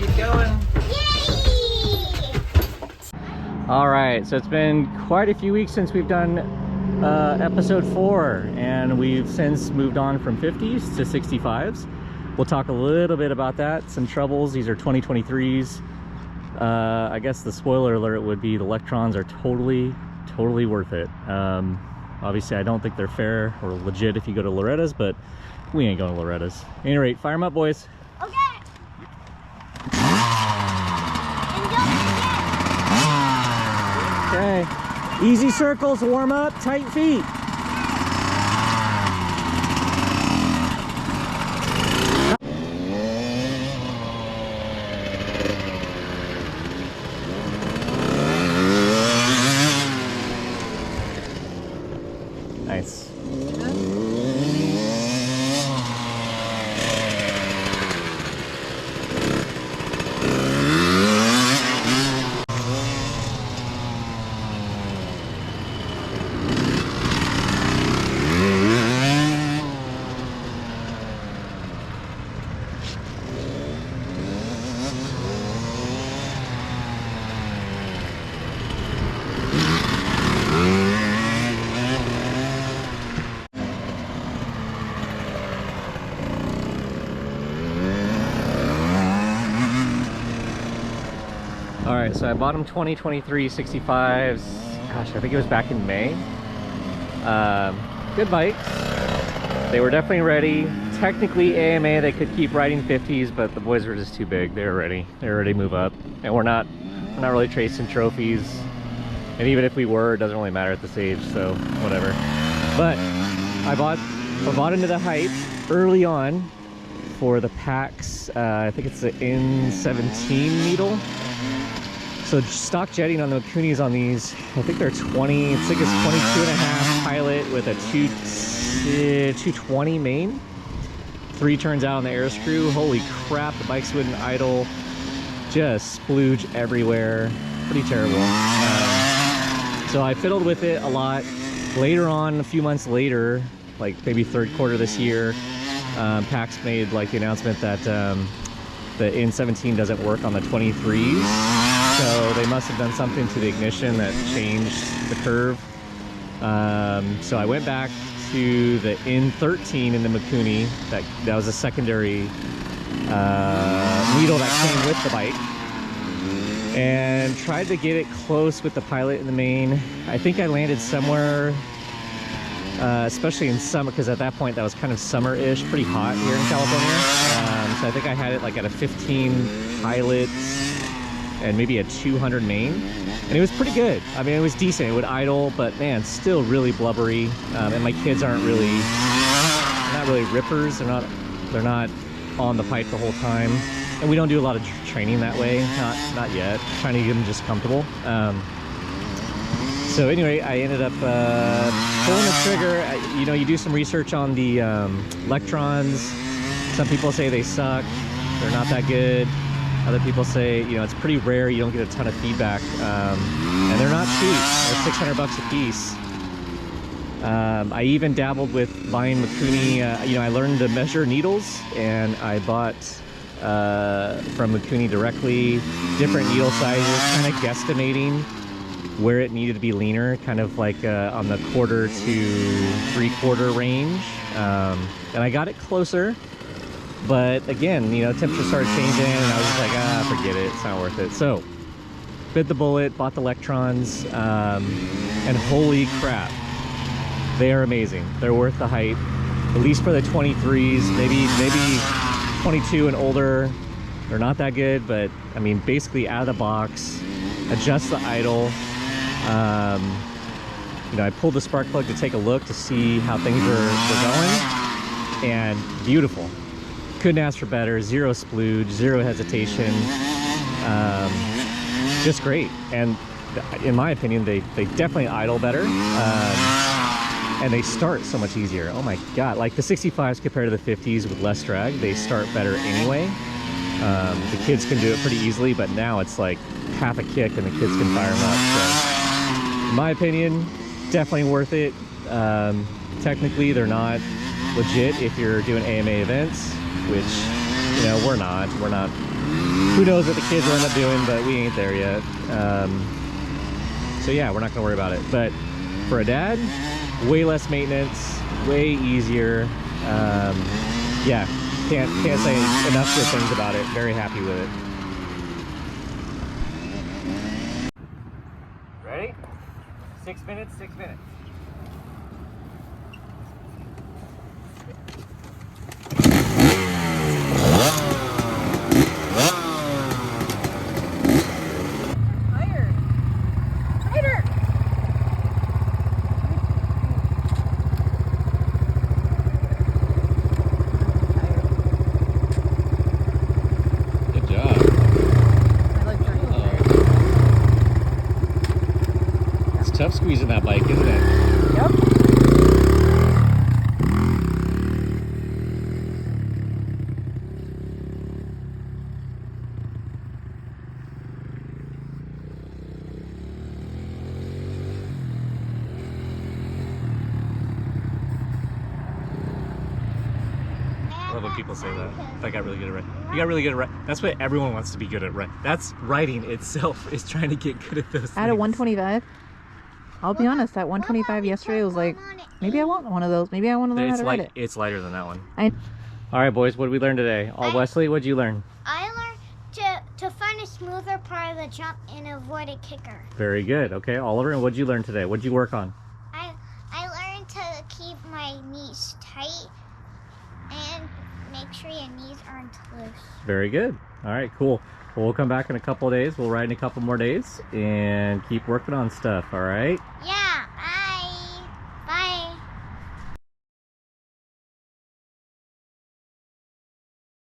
keep going. Yay! All right, so it's been quite a few weeks since we've done episode 4, and we've since moved on from 50s to 65s. We'll talk a little bit about that, some troubles. These are 2023s. I guess the spoiler alert would be the Lectrons are totally worth it. Obviously, I don't think they're fair or legit if you go to Loretta's, but we ain't going to Loretta's. At any rate, fire them up, boys. Okay. And don't forget. Okay. Easy circles, warm up, tight feet. Nice. All right, so I bought them 2023 65s. Gosh, I think it was back in May. Good bikes. They were definitely ready. Technically AMA, they could keep riding 50s, but the boys were just too big. They were ready. They were ready to move up. And we're not really chasing trophies. And even if we were, it doesn't really matter at this age, so whatever. But I bought into the hype early on for the packs. I think it's the N17 needle. So stock jetting on the Makunis on these, I think they're 20, it's like it's 22.5 pilot with a 220 main. 3 turns out on the air screw. Holy crap, the bikes wouldn't idle. Just splooge everywhere. Pretty terrible. So I fiddled with it a lot. Later on, a few months later, like maybe third quarter this year, PAX made like the announcement that the N17 doesn't work on the 23s. So they must have done something to the ignition that changed the curve. So I went back to the N13 in the Makuni. That was a secondary needle that came with the bike. And tried to get it close with the pilot in the main. I think I landed somewhere, especially in summer, because at that point that was kind of summer-ish, pretty hot here in California. So I think I had it like at a 15 pilot and maybe a 200 main, and it was pretty good. I mean, it was decent. It would idle, but man, still really blubbery. And my kids aren't really, not really rippers. They're not on the pipe the whole time, and we don't do a lot of training that way. Not yet. Trying to get them just comfortable. So anyway, I ended up pulling the trigger. You know, you do some research on the Lectrons. Some people say they suck. They're not that good. Other people say, you know, it's pretty rare, you don't get a ton of feedback, and they're not cheap. They're 600 bucks a piece. I even dabbled with buying Makuni. You know, I learned to measure needles, and I bought from Makuni directly different needle sizes, kind of guesstimating where it needed to be leaner, kind of like on the 1/4 to 3/4 range. And I got it closer. But again, you know, temperature started changing, and I was just like, forget it, it's not worth it. So, bit the bullet, bought the Lectrons, and holy crap, they are amazing. They're worth the hype, at least for the 23s, maybe 22 and older. They're not that good, but I mean, basically out of the box, adjust the idle. You know, I pulled the spark plug to take a look to see how things were going, and beautiful. Couldn't ask for better. Zero splooge, zero hesitation. Just great. And in my opinion, they definitely idle better. And they start so much easier. Oh my God. Like the 65s compared to the 50s with less drag, they start better anyway. The kids can do it pretty easily, but now it's like half a kick and the kids can fire them up. So, in my opinion, definitely worth it. Technically, they're not legit if you're doing AMA events, which You know, we're not. Who knows what the kids will end up doing, but we ain't there yet. So yeah, we're not gonna worry about it. But for a dad, way less maintenance, way easier. Yeah, can't say enough good things about it. Very happy with it. Ready? 6 minutes, 6 minutes. Tough squeezing that bike, isn't it? Yep. I love when people say that. If I got really good at writing. You got really good at writing. That's what everyone wants to be good at. That's writing itself is trying to get good at those things. At a 125. I'll be honest, that 125 yesterday was like, maybe I want one of those. Maybe I want to learn how to write it. It's lighter than that one. I All right, boys, what did we learn today? Wesley, what did you learn? I learned to find a smoother part of the jump and avoid a kicker. Very good. Okay, Oliver, and what did you learn today? What did you work on? I learned to keep my knees tight and make sure your knees aren't loose. Very good. All right, cool. Well, we'll come back in a couple of days. We'll ride in a couple more days and keep working on stuff, all right? Yeah.